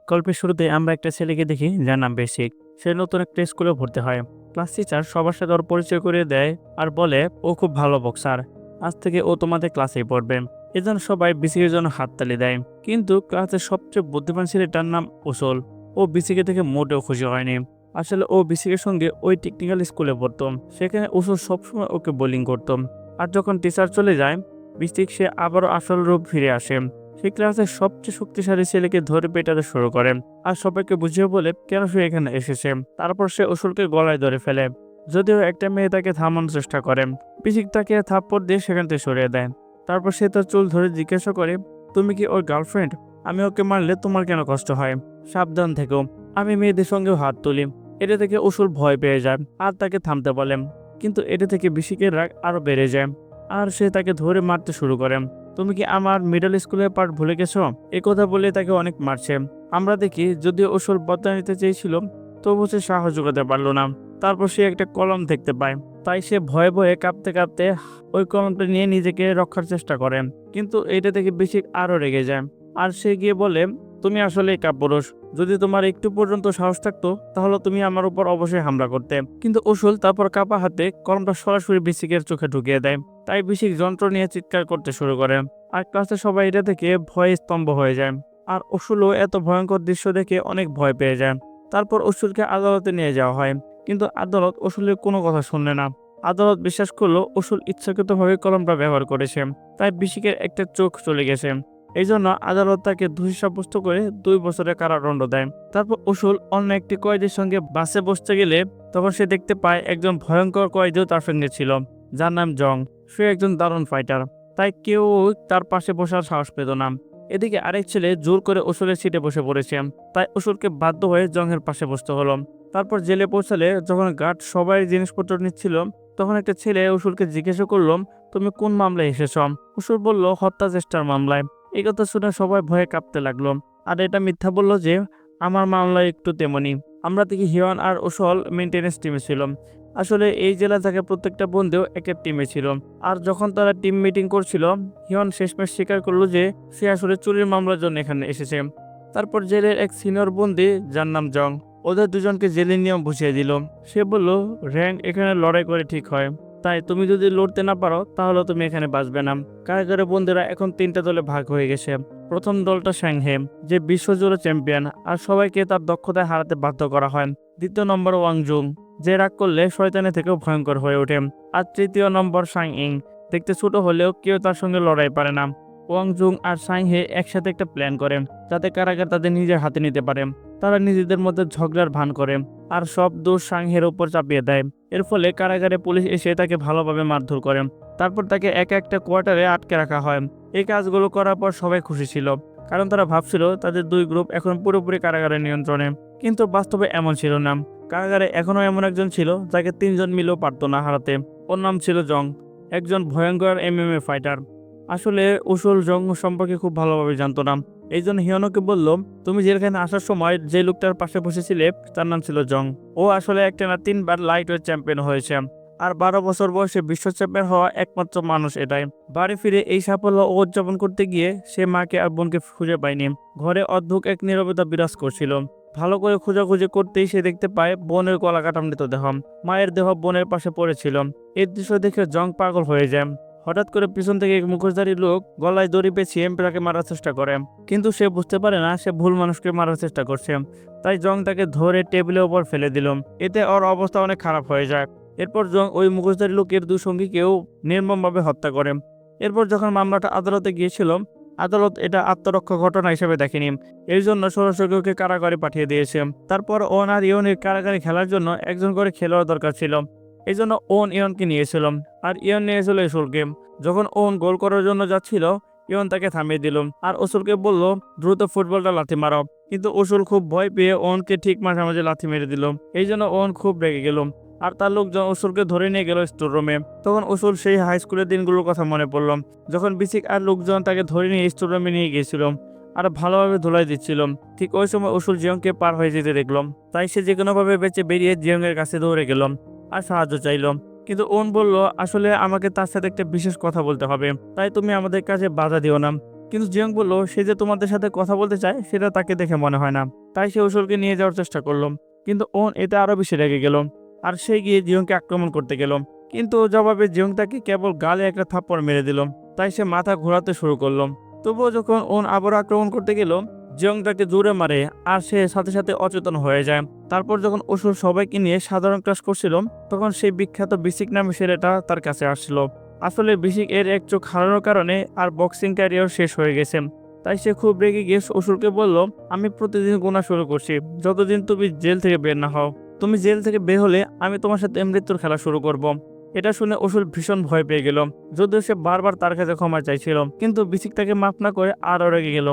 গল্পের শুরুতে আমরা একটা ছেলেকে দেখি যার নাম বেসিক। সে নতুন একটা স্কুলে ভর্তি হয়। ক্লাস টিচার সবার সাথে ওর পরিচয় করিয়ে দেয় আর বলে ও খুব ভালো বক্সার। আজ থেকে ও তোমাদের ক্লাসেই পড়বে। এজন্য সবাই বিসিকের জন্য হাততালি দেয়। কিন্তু ক্লাসের সবচেয়ে বুদ্ধিমান ছেলেটার নাম উসল। ও বিসিকে থেকে মোটেও খুশি হয়নি। আসলে ও বিসিকের সঙ্গে ওই টেকনিক্যাল স্কুলে পড়তো। সেখানে উসল সবসময় ওকে বোলিং করতো। আর যখন টিচার চলে যায়, বিসিক সে আবারও আসল রূপ ফিরে আসে। সে ক্লাসের সবচেয়ে শক্তিশালী ছেলেকে ধরে পেটাতে শুরু করে আর সবাইকে বুঝিয়ে বলে কেন সে এখানে এসেছে। তারপর সে অসুরকে গলায় ধরে ফেলে। যদিও একটা মেয়ে তাকে থামানোর চেষ্টা করে, পিসিক তাকে থাপ্পড় দিয়ে সেখান থেকে সরিয়ে দেয়। তারপর সে তার চুল ধরে জিজ্ঞাসা করে, তুমি কি ওর গার্লফ্রেন্ড? আমি ওকে মারলে তোমার কেন কষ্ট হয়? সাবধান থেকো। আমি মেয়েদের সঙ্গেও হাত তুলি। এটা থেকে অসুর ভয় পেয়ে যায় আর তাকে থামতে বলেন। কিন্তু এটা থেকে বিসিকের রাগ আরো বেড়ে যায় আর সে তাকে ধরে মারতে শুরু করে। তুমি কি আমার মিডল স্কুলের পার্ট ভুলে গেছো? এ কথা বলে তাকে অনেক মারছে। আমরা দেখি যদিও ওসল বদলা নিতে চেয়েছিল, তবু সে সাহস জোগাতে পারলো না। তারপর সে একটা কলম দেখতে পায়। তাই সে ভয়ে ভয়ে কাঁপতে কাঁপতে ওই কলমটা নিয়ে নিজেকে রক্ষার চেষ্টা করে। কিন্তু এটা থেকে বেশি আরো রেগে যায় আর সে গিয়ে বলে, তুমি আসলে কাপুরুষ। যদি তোমার একটু পর্যন্ত সাহস থাকতো তাহলে তুমি আমার উপর অবশ্যই হামলা করতে। কিন্তু ওসুল তারপর কাপা হাতে কলমটা সরাসরি বিসিকের চোখে ঢুকিয়ে দেয়। তাই বিসিক যন্ত্র নিয়ে চিৎকার করতে শুরু করে আর ক্লাসে সবাই এটা দেখে ভয়ে স্তম্ভ হয়ে যায়। আর অসুলও এত ভয়ঙ্কর দৃশ্য দেখে অনেক ভয় পেয়ে যায়। তারপর অসুলকে আদালতে নিয়ে যাওয়া হয়, কিন্তু আদালত অসুলের কোনো কথা শুনলে না। আদালত বিশ্বাস করলো অসুল ইচ্ছাকৃতভাবে কলমটা ব্যবহার করেছে, তাই বিসিকের একটা চোখ চলে গেছে। এই জন্য আদালত তাকে দোষী সাব্যস্ত করে 2 বছরের কারাদণ্ড দেয়। তারপর অসুল অন্য একটি কয়েদির সঙ্গে বাসে বসতে গেলে তখন সে দেখতে পায় একজন ভয়ঙ্কর কয়েদিও তার সঙ্গে ছিল, যার নাম জং। সে একজন দারুণ ফাইটার, তাই কেউ তার পাশে বসার সাহস পেত না। এদিকে আরেক ছেলে জোর করে অসুরের সিটে বসে পড়েছে, তাই অসুরকে বাধ্য হয়ে জংয়ের পাশে বসতে হলো। তারপর জেলে পৌঁছালে যখন গার্ড সবাই জিনিসপত্র নিচ্ছিল, তখন একটা ছেলে অসুরকে জিজ্ঞাসা করলো, তুমি কোন মামলায় এসেছ? অসুর বলল, হত্যা চেষ্টার মামলায়। এই কথা শুনে সবাই ভয়ে কাঁপতে লাগলো। আর এটা মিথ্যা বলল যে আমার মামলায় একটু তেমনি। আমরা দেখি হিয়ন আর ওসল মেনটেনেন্স টিমে ছিল। আসলে এই জেলা থেকে প্রত্যেকটা বন্ধু একটা টিমে ছিল। আর যখন তারা টিম মিটিং করছিল, হিয়ন শেষমেশ স্বীকার করলো যে সে আসলে চুরির মামলার জন্য এখানে এসেছে। তারপর জেলের এক সিনিয়র বন্দি, যার নাম জং, ওদের দুজনকে জেলের নিয়ম বুঝিয়ে দিল। সে বলল, র্যাঙ্ক এখানে লড়াই করে ঠিক হয়, তাই তুমি যদি লড়তে না পারো তাহলে তুমি এখানে বাঁচবে না। কারাগারের বন্দীরা এখন 3টা দলে ভাগ হয়ে গেছে। প্রথম দলটা স্যাংহে, যে বিশ্বজুড়ে চ্যাম্পিয়ন আর সবাইকে তার দক্ষতায় হারাতে বাধ্য করা হয়। দ্বিতীয় নম্বর ওয়াংজুং, যে রাগ করলে শয়তানের থেকেও ভয়ঙ্কর হয়ে ওঠে। আর তৃতীয় নম্বর সাং ইং, দেখতে ছোট হলেও কেউ তার সঙ্গে লড়াই পারে না। ওয়াংজুং আর সাংহে একসাথে একটা প্ল্যান করে যাতে কারাগার তাদের নিজের হাতে নিতে পারে। তারা নিজেদের মধ্যে ঝগড়ার ভান করে আর সব দোষ সাংহের উপর চাপিয়ে দেয়। এর ফলে কারাগারে পুলিশ এসে তাকে ভালোভাবে মারধর করে। তারপর তাকে একা একটা কোয়ার্টারে আটকে রাখা হয়। এই কাজগুলো করার পর সবাই খুশি ছিল, কারণ তারা ভাবছিল তাদের দুই গ্রুপ এখন পুরোপুরি কারাগারের নিয়ন্ত্রণে। কিন্তু বাস্তবে এমন ছিল না। কারাগারে এখনো এমন একজন ছিল যাকে 3জন মিলেও পারতো না হারাতে। ওর নাম ছিল জং, একজন ভয়ঙ্কর এমএমএ ফাইটার। আসলে উসুল জং সম্পর্কে খুব ভালোভাবে জানতো না। এই জন্য হিয়নকে বলল, তুমি যেখানে আসার সময় যে লোকটার পাশে বসেছিলে তার নাম ছিল জং। ও আসলে একটানা 3বার লাইট ওয়েট চ্যাম্পিয়ন হয়েছে আর 12 বছর বয়সে বিশ্ব চ্যাম্পিয়ন হওয়া একমাত্র মানুষ এটাই। বাড়ি ফিরে এই সাফল্য উদযাপন করতে গিয়ে সে মাকে আর বোনকে খুঁজে পায়নি। ঘরে অদ্ভুত এক নীরবতা বিরাজ করছিল। ভালো করে খোঁজাখুঁজি করতেই সে দেখতে পায় বোনের গলা কাটা মৃতদেহ। মায়ের দেহ বোনের পাশে পড়েছিল। এই দৃশ্য দেখে জং পাগল হয়ে যায়। হঠাৎ করে পিছন থেকে এক মুখোশধারী লোক গলায় দড়ি পেঁচিয়ে তাকে মারার চেষ্টা করে, কিন্তু সে বুঝতে পারে না সে ভুল মানুষকে মারার চেষ্টা করছে। তাই জং তাকে ধরে টেবিলের ওপর ফেলে দিল। এতে ওর অবস্থা অনেক খারাপ হয়ে যায়। এরপর জং ওই মুখোশধারী লোকের 2 সঙ্গীকেও নির্মমভাবে হত্যা করে। এরপর যখন মামলাটা আদালতে গিয়েছিল, আদালত এটা আত্মরক্ষা ঘটনা হিসেবে দেখেনি। এর জন্য সরাসরি ওকে কারাগারে পাঠিয়ে দিয়েছে। তারপর ওন আর ইয়নের কারাগারে খেলার জন্য একজন করে খেলোয়াড় দরকার ছিল। এই জন্য ওন ইয়নকে নিয়েছিল আর ইয়ন নিয়েছিল এসুলকে। যখন ওন গোল করার জন্য যাচ্ছিল, ইয়ন তাকে থামিয়ে দিল আর অসুলকে বলল, দ্রুত ফুটবলটা লাথি মারো। কিন্তু অসুল খুব ভয় পেয়ে ওনকে ঠিক মাঝামাঝি লাথি মেরে দিল। এই জন্য ওন খুব রেগে গেল আর তার লোকজন অসুলকে ধরে নিয়ে গেল স্টোর রুমে। তখন অসুল সেই হাই স্কুলের দিনগুলোর কথা মনে পড়ল, যখন বিসিক আর লোকজন তাকে ধরে নিয়ে স্টোর রুমে নিয়ে গিয়েছিল আর ভালোভাবে ধুলাই দিচ্ছিল। ঠিক ওই সময় অসুল জিয়ংকে পার হয়ে যেতে দেখল। তাই সে যে কোনোভাবে বেঁচে বেরিয়ে জিয়ংয়ের কাছে দৌড়ে গেল আর সাহায্য চাইল। কিন্তু ওন বলল, আসলে আমাকে তার সাথে একটা বিশেষ কথা বলতে হবে, তাই তুমি আমাদের কাছে বাধা দিও না। কিন্তু জিয়ং বলল সে যে তোমাদের সাথে কথা বলতে চায় সেটা তাকে দেখে মনে হয় না। তাই সে ওসুলকে নিয়ে যাওয়ার চেষ্টা করলো, কিন্তু ওন এতে আরো বেশি রেগে গেল আর সে গিয়ে জিয়ংকে আক্রমণ করতে গেল। কিন্তু জবাবে জিয়ং তাকে কেবল গালে একটা থাপ্পড় মেরে দিল। তাই সে মাথা ঘোরাতে শুরু করলো। তবুও যখন ওন আবার আক্রমণ করতে গেল, জিয়ং তাকে জোরে মারে আর সে সাথে সাথে অচেতন হয়ে যায়। তারপর যখন অসুর সবাইকে নিয়ে সাধারণ ক্লাস করছিল, তখন সেই বিখ্যাত বিসিক নামে ছেলেটা তার কাছে আসছিল। আসলে বিসিক এর এক চোখ হারানোর কারণে আর বক্সিং ক্যারিয়ার শেষ হয়ে গেছে। তাই সে খুব রেগে গিয়ে অসুরকে বলল, আমি প্রতিদিন গোনা শুরু করছি যতদিন তুমি জেল থেকে বের না হও। তুমি জেল থেকে বের হলে আমি তোমার সাথে মৃত্যুর খেলা শুরু করব। এটা শুনে অসুর ভীষণ ভয় পেয়ে গেল, যদিও সে বারবার তার কাছে ক্ষমা চাইছিল, কিন্তু বিসিক তাকে মাফ না করে আরও রেগে গেল।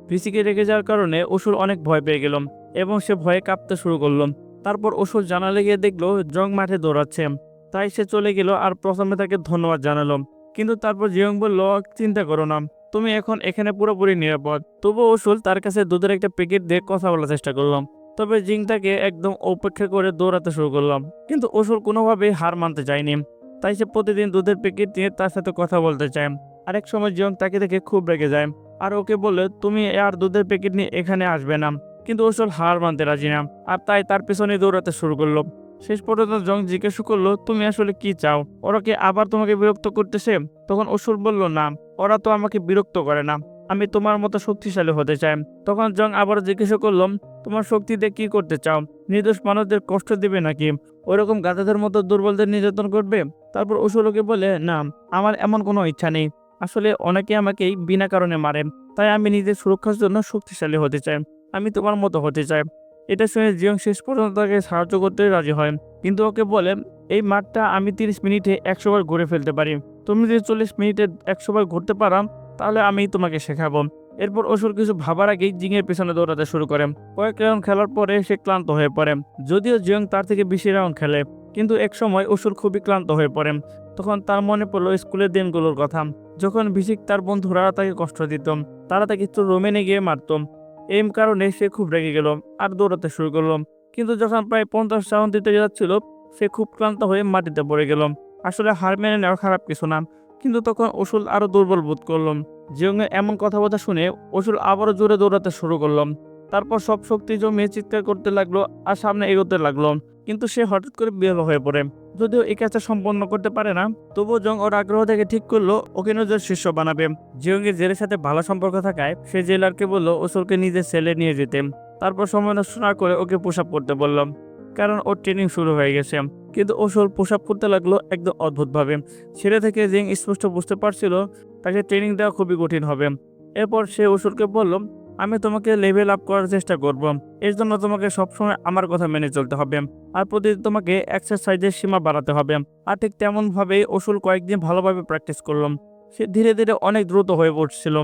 বিসিকে রেগে যাওয়ার কারণে অসুর অনেক ভয় পেয়ে গেল এবং সে ভয়ে কাঁপতে শুরু করলো। তারপর অসুর জানালে গিয়ে দেখলো জং মাঠে দৌড়াচ্ছে। তাই সে চলে গেল আর প্রথমে তাকে ধন্যবাদ জানালো। কিন্তু তারপর জিয়ং বলল, চিন্তা করো না, তুমি এখন এখানে পুরোপুরি নিরাপদ। তবুও অসুর তার কাছে দুধের একটা প্যাকেট দিয়ে কথা বলার চেষ্টা করলাম। তবে জিং তাকে একদম উপেক্ষা করে দৌড়াতে শুরু করলাম, কিন্তু অসুর কোনোভাবেই হার মানতে চায়নি। তাই সে প্রতিদিন দুধের প্যাকেট নিয়ে তার সাথে কথা বলতে চায়। আরেক সময় জিয়ং তাকে দেখে খুব রেগে যায় আর ওকে বলে, তুমি আর দুধের প্যাকেট নিয়ে এখানে আসবে না। কিন্তু অসুর হার মানতে রাজি না আর তাই তার পেছনে দৌড়াতে শুরু করলো। শেষ পর্যন্ত জং জিজ্ঞেস করলো, তুমি আসলে কি চাও? ওরা কি আবার তোমাকে বিরক্ত করতেছে? তখন অসুর বলল, না, ওরা তো আমাকে বিরক্ত করে না, আমি তোমার মতো শক্তিশালী হতে চাই। তখন জং আবার জিজ্ঞেস করলাম, তোমার শক্তি দিয়ে কি করতে চাও? নির্দোষ মানুষদের কষ্ট দিবে নাকি ওরকম গাধাদের মতো দুর্বলদের নির্যাতন করবে? তারপর অসুর ওকে বলে, না, আমার এমন কোনো ইচ্ছা নেই। আসলে অনেকে আমাকেই বিনা কারণে মারে, তাই আমি নিজের সুরক্ষার জন্য শক্তিশালী হতে চাই। আমি তোমার মতো হতে চাই। এটা শুনে জিয়ং শেষ পর্যন্ত তাকে সাহায্য করতে রাজি হয়, কিন্তু ওকে বলে, এই মাঠটা আমি 30 মিনিটে 100 বার ঘুরে ফেলতে পারি। তুমি যদি 40 মিনিটে 100 বার ঘুরতে পারো তাহলে আমি তোমাকে শেখাবো। এরপর অসুর কিছু ভাবার আগেই জিংয়ের পেছনে দৌড়াতে শুরু করে। কয়েক রাউন্ড খেলার পরে সে ক্লান্ত হয়ে পড়ে, যদিও জিয়ং তার থেকে বেশি রাউন্ড খেলে। কিন্তু এক সময় অসুর খুবই ক্লান্ত হয়ে পড়ে। তখন তার মনে পড়লো স্কুলের দিনগুলোর কথা, যখন বিসিক তার বন্ধুরা তাকে কষ্ট দিত, তারা তাকে একটু রুমে নিয়ে গিয়ে মারত। এই কারণে সে খুব রেগে গেল আর দৌড়াতে শুরু করলো। কিন্তু যখন প্রায় 50 রাউন্ড দিতে যাচ্ছিল, সে খুব ক্লান্ত হয়ে মাটিতে পড়ে গেল। আসলে হার মেনে নেওয়া খারাপ কিছু না, কিন্তু তখন অসুর আরো দুর্বল বোধ করলাম। জিয়ংয়ের এমন কথাবার্তা শুনে অসুর আবারও জোরে দৌড়াতে শুরু করলাম। তারপর সব শক্তি জমিয়ে চিৎকার করতে লাগলো আর সামনে এগোতে লাগলো। কিন্তু সে হঠাৎ করে বিহ্বল হয়ে পড়ে। যদিও এই কাজটা সম্পন্ন করতে পারে না, তবুও জং ওর আগ্রহ থেকে ঠিক করলো ওকে নিজের শিষ্য বানাবে। জিয়ংয়ের জেলের সাথে ভালো সম্পর্ক থাকায় সে জেলারকে বললো অসুরকে নিজের সেলে নিয়ে যেতে। তারপর সময় নষ্ট না করে ওকে পুশ আপ করতে বললাম, কারণ ওর ট্রেনিং শুরু হয়ে গেছে। কিন্তু অসুর পুশ আপ করতে লাগলো একদম অদ্ভুতভাবে। ছেলে থেকে জিং স্পষ্ট বুঝতে পারছিল তাকে ট্রেনিং দেওয়া খুবই কঠিন হবে। এরপর সে অসুরকে বলল, আমি তোমাকে লেভেল আপ করার চেষ্টা করব। এর জন্য তোমাকে সবসময় আমার কথা মেনে চলতে হবে আর প্রতিদিন তোমাকে এক্সারসাইজের সীমা বাড়াতে হবে। আর ঠিক তেমনভাবেই অসুর কয়েকদিন ভালোভাবে প্র্যাকটিস করলাম। সে ধীরে ধীরে অনেক দ্রুত হয়ে পড়ছিল,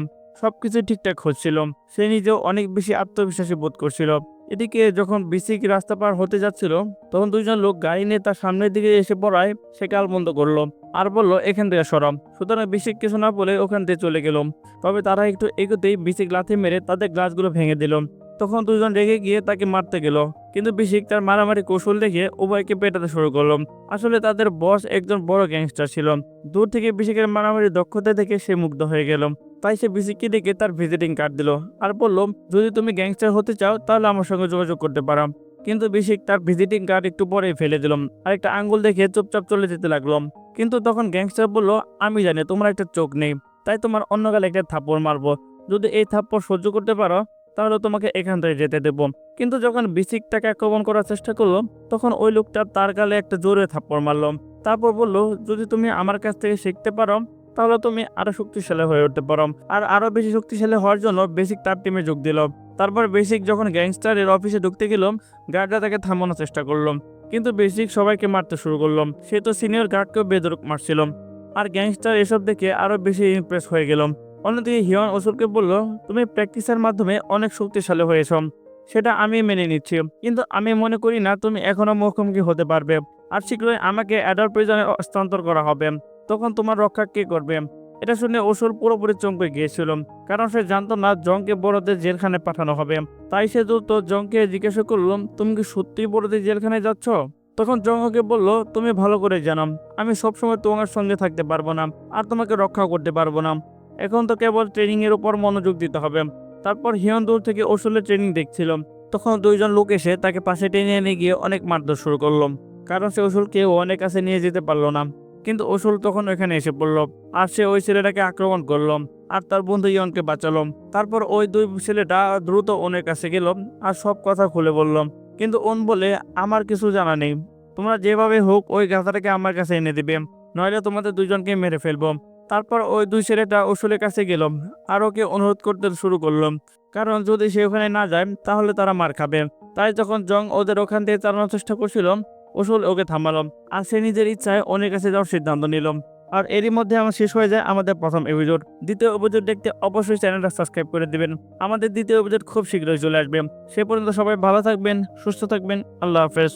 সবকিছু ঠিকঠাক হচ্ছিল। সে নিজেও অনেক বেশি আত্মবিশ্বাসী বোধ করছিল। এদিকে যখন বিসিক রাস্তা পার হতে যাচ্ছিল, তখন দুইজন লোক গাড়ি নিয়ে তার সামনের দিকে এসে পড়ায় সে গাল বন্ধ করলো আর বলল, এখান থেকে সরাম। সুতরাং বিসিক কিছু না বলে ওখান থেকে চলে গেল। তবে তারা একটু এগোতেই বিসিক লাথি মেরে তাদের গ্লাসগুলো ভেঙে দিল। তখন দুজন রেগে গিয়ে তাকে মারতে গেল, কিন্তু বিসিক তার মারামারি কৌশল দেখে উভয়কে পেটাতে শুরু করলো। আসলে তাদের বস একজন বড় গ্যাংস্টার ছিল। দূর থেকে বিসিকের মারামারি দক্ষতা দেখে সে মুগ্ধ হয়ে গেল। তাই সে বিসিককে ডেকে তার ভিজিটিং কার্ড দিল আর বলল, যদি তুমি গ্যাংস্টার হতে চাও তাহলে আমার সঙ্গে যোগাযোগ করতে পারো। কিন্তু বিসিক তার ভিজিটিং কার্ড একটু পরেই ফেলে দিলাম আর একটা আঙ্গুল দেখে চুপচাপ চলে যেতে লাগলো। কিন্তু তখন গ্যাংস্টার বলল, আমি জানি তোমার একটা চোখ নেই, তাই তোমার অন্য গালে একটা থাপ্পড় মারবো। যদি এই থাপ্পড় সহ্য করতে পারো তাহলে তোমাকে এখান থেকে যেতে দেবো। কিন্তু যখন বিসিক তাকে আক্রমণ করার চেষ্টা করলো, তখন ওই লোকটা তার গালে একটা জোরে থাপ্পড় মারলো। তারপর বলল, যদি তুমি আমার কাছ থেকে শিখতে পারো তাহলে তুমি আরো শক্তিশালী হয়ে উঠতে পারো। আর আরো বেশি শক্তিশালী হওয়ার জন্য বেসিক তার টিমে যোগ দিল। তারপর বেসিক যখন গ্যাংস্টারের অফিসে ঢুকতে গেল, গার্ডরা তাকে থামানোর চেষ্টা করলো, কিন্তু বেসিক সবাইকে মারতে শুরু করলো। সে তো সিনিয়র গার্ডকেও বেধড়ক মারছিল। আর গ্যাংস্টার এসব দেখে আরো বেশি ইমপ্রেস হয়ে গেল। অন্যদিকে হিয়ন অসুরকে বলল, তুমি প্র্যাকটিসের মাধ্যমে অনেক শক্তিশালী হয়েছ, সেটা আমি মেনে নিচ্ছি, কিন্তু আমি মনে করি না তুমি এখনো মুখোমুখি হতে পারবে। আর শীঘ্রই আমাকে অ্যাডাল্ট প্রিজনে হস্তান্তর করা হবে, তখন তোমার রক্ষা কে করবে? এটা শুনে অসুর পুরোপুরি চমকে গিয়েছিল, কারণ সে জানতো না জংকে বড়দের জেলখানে পাঠানো হবে। তাই সে দ্রুত জংকে জিজ্ঞাসা করল, তুমি কি সত্যিই বড়দের জেলখানায় যাচ্ছ? তখন জং ওকে বলল, তুমি ভালো করে জানো আমি সবসময় তোমার সঙ্গে থাকতে পারবো না আর তোমাকে রক্ষা করতে পারবো না। এখন তো কেবল ট্রেনিং এর উপর মনোযোগ দিতে হবে। তারপর হিয়ন দূর থেকে ওসুলের ট্রেনিং দেখছিল। তখন দুইজন লোক এসে তাকে পাশে টেনে এনে গিয়ে অনেক মারধর শুরু করলো, কারণ সে ওসুলকে অনেক কাছে নিয়ে যেতে পারলো না। কিন্তু ওসুল তখন ওখানে এসে পড়লো, আর সে ওই ছেলেটাকে আক্রমণ করলো আর তার বন্ধু ইয়নকে বাঁচালো। তারপর ওই দুই ছেলেটা দ্রুত ওনের কাছে গেল আর সব কথা খুলে বলল। কিন্তু ওন বলে, আমার কিছু জানা নেই, তোমরা যেভাবে হোক ওই গাধাটাকে আমার কাছে এনে দিবে, নইলে তোমাদের দুইজনকে মেরে ফেলবো। তারপর ওই দুই ছেলেটা ওসুলের কাছে গেল আর ওকে অনুরোধ করতে শুরু করলো, কারণ যদি সে ওখানে না যায় তাহলে তারা মার খাবে। তাই যখন জং ওদের ওখান থেকে চালানোর চেষ্টা করছিল, ওসুল ওকে থামালো আর সে নিজের ইচ্ছায় অনেক কাছে যাওয়ার সিদ্ধান্ত নিল। আর এরই মধ্যে আমার শেষ হয়ে যায় আমাদের প্রথম এপিসোড। দ্বিতীয় এপিসোড দেখতে অবশ্যই চ্যানেলটা সাবস্ক্রাইব করে দিবেন। আমাদের দ্বিতীয় এপিসোড খুব শীঘ্রই চলে আসবে। সে পর্যন্ত সবাই ভালো থাকবেন, সুস্থ থাকবেন। আল্লাহ হাফেজ।